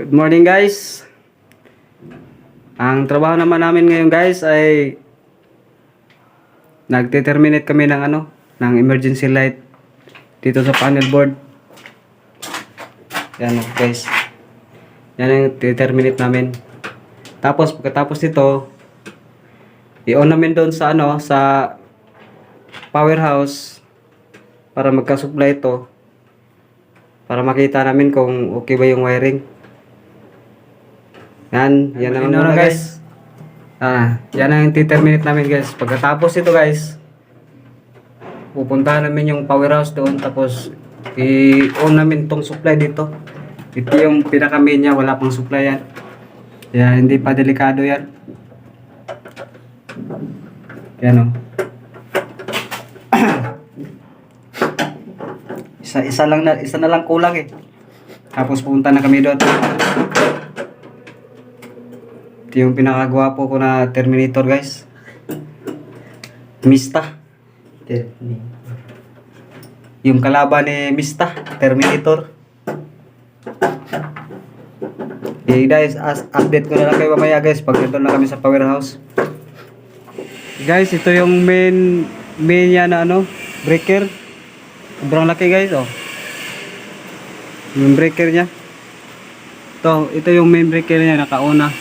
Good morning guys. Ang trabaho naman namin ngayon guys ay nagte-terminate kami ng ng emergency light dito sa panel board. Yan guys. Yan ang te-terminate namin. Tapos pagkatapos nito, i-on namin doon sa sa powerhouse para magka-supply ito. Para makita namin kung okay ba yung wiring. Yan naman muna guys. Yan ang i-terminate namin guys. Pagkatapos ito guys, pupuntahan namin yung powerhouse doon, tapos i-on namin tong supply dito. Ito yung pinaka-main niya, wala pang supply yan. Kaya hindi pa delikado yan. Yan o. Isa na lang kulang eh. Tapos pupunta na kami doon. Ito yung pinakagwapo ko na Terminator guys. Mista. Yung kalaban ni Mista, Terminator. Okay guys, update ko na lang kayo mamaya guys pag nandun na kami sa powerhouse. Guys, ito yung main niya na breaker. Sobrang laki guys, oh. Yung breaker niya. Ito yung main breaker niya, nakauna.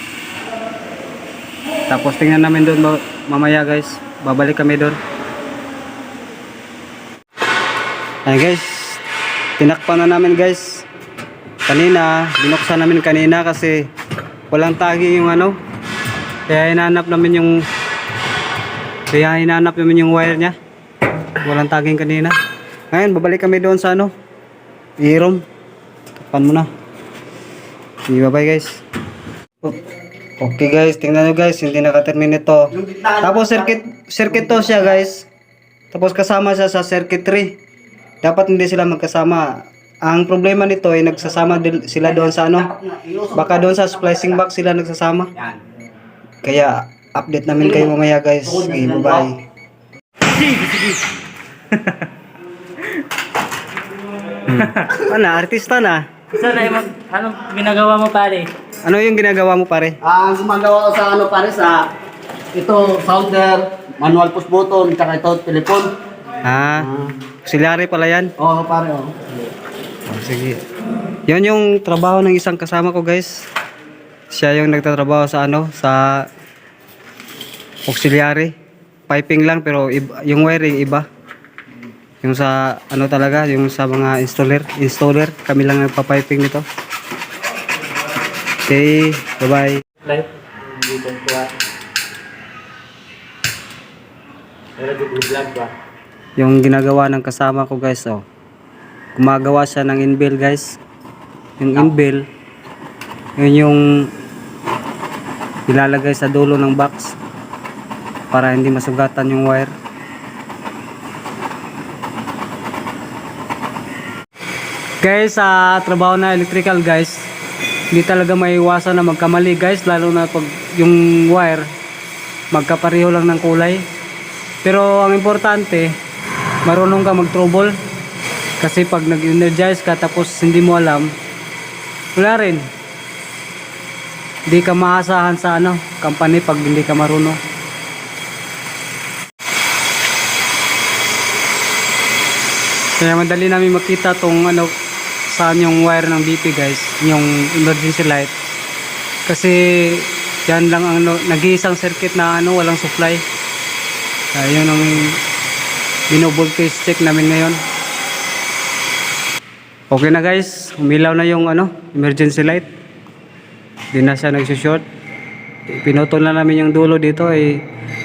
Tapos tingnan namin doon mamaya guys. Babalik kami doon. Ayan guys, tinakpan na namin guys. Kanina, binuksan namin kanina kasi walang tagi yung Kaya hinanap namin yung wire niya. Walang taging kanina. Ngayon, babalik kami doon sa i-room. Takpan mo na. Bye-bye guys. Okay guys, tingnan nyo guys, hindi naka-terminate to. Tapos circuit to siya guys. Tapos kasama siya sa circuit 3. Dapat hindi sila magkasama. Ang problema nito ay nagsasama sila doon sa baka doon sa splicing box sila nagsasama. Kaya update namin kayo mamaya guys. Okay, bye-bye. Artista na. Anong ginagawa mo pare? Ano yung ginagawa mo pare? Gumagawa ko sa pare sa ito solder, manual push button, tsaka ito telephone. Auxiliary pala yan. Oo pare, oh. Sige. Yan yung trabaho ng isang kasama ko guys. Siya yung nagtatrabaho sa sa auxiliary. Piping lang pero yung wiring iba. Yung sa talaga, yung sa mga installer, kami lang nagpa-piping nito. Okay, bye-bye. Light. Hindi ko kuha. Pero vlog ba? Yung ginagawa ng kasama ko guys, oh. Gumagawa siya ng inbuild guys. Yung inbuild, yun yung ilalagay sa dulo ng box para hindi masugatan yung wire. Guys, sa trabaho na electrical guys, hindi talaga maiwasan na magkamali guys, lalo na pag yung wire magkapareho lang ng kulay. Pero ang importante, marunong ka mag-trouble. Kasi pag nag-energize ka tapos hindi mo alam, wala rin. Hindi ka maasahan sa company pag hindi ka marunong. Kaya madali namin makita tong saan yung wire ng BP guys, yung emergency light. Kasi yan lang ang nag-iisang circuit na walang supply. Yun ang bino-voltage check namin ngayon. Okay na guys, umilaw na yung emergency light. Di na siya nagsushort. Pinutol na namin yung dulo dito,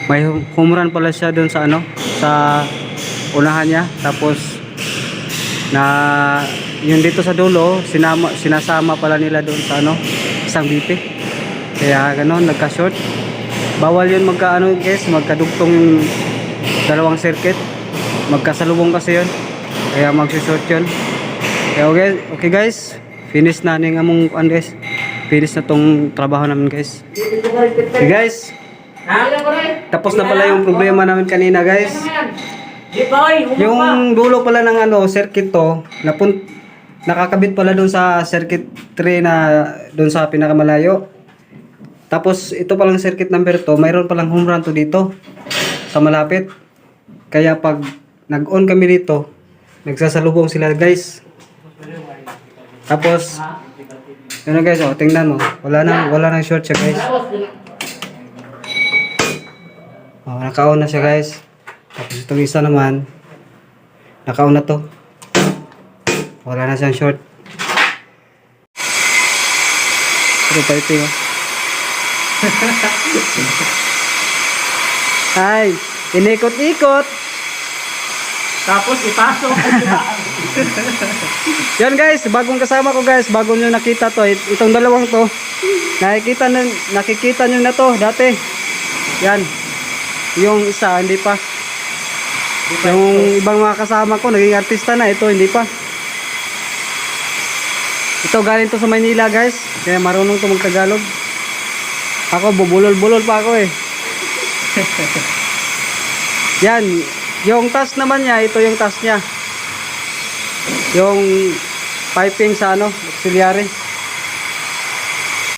may home run pala siya doon sa sa unahan niya. Tapos yung dito sa dulo, sinasama pala nila doon sa isang BP. Kaya nagka-short. Bawal yun guys, magkadugtong yung dalawang circuit. Magkasalubong kasi yun. Kaya magsushort yun. Okay guys, finish na ning among guys. Finish na tong trabaho namin guys. Okay guys, tapos na pala yung problema namin kanina guys. Yung dulo pala ng circuit to, nakakabit pala doon sa circuit 3 na doon sa pinakamalayo. Tapos ito palang circuit number 2, mayroon palang home run to dito sa malapit. Kaya pag nag-on kami dito, nagsasalubong sila guys. Tapos yun na guys, oh, tingnan mo. Wala nang short siya guys. Oh, naka-on na siya guys. Tapos itong isa naman, naka-on na to. Wala na siyang short. Pero piping oh. Ay, inikot-ikot. Tapos ipasok. Yan guys, bagong kasama ko guys, bago nyo nakita to, itong dalawang to, nakikita nyo na to dati. Yan, yung isa hindi pa. Yung ibang mga kasama ko, naging artista na, ito hindi pa. Ito galing to sa Maynila guys, kaya marunong to magtagalog. Ako, bubulol-bulol pa ako eh. Yan, yung task naman niya, ito yung task niya. Yung piping sa auxiliary.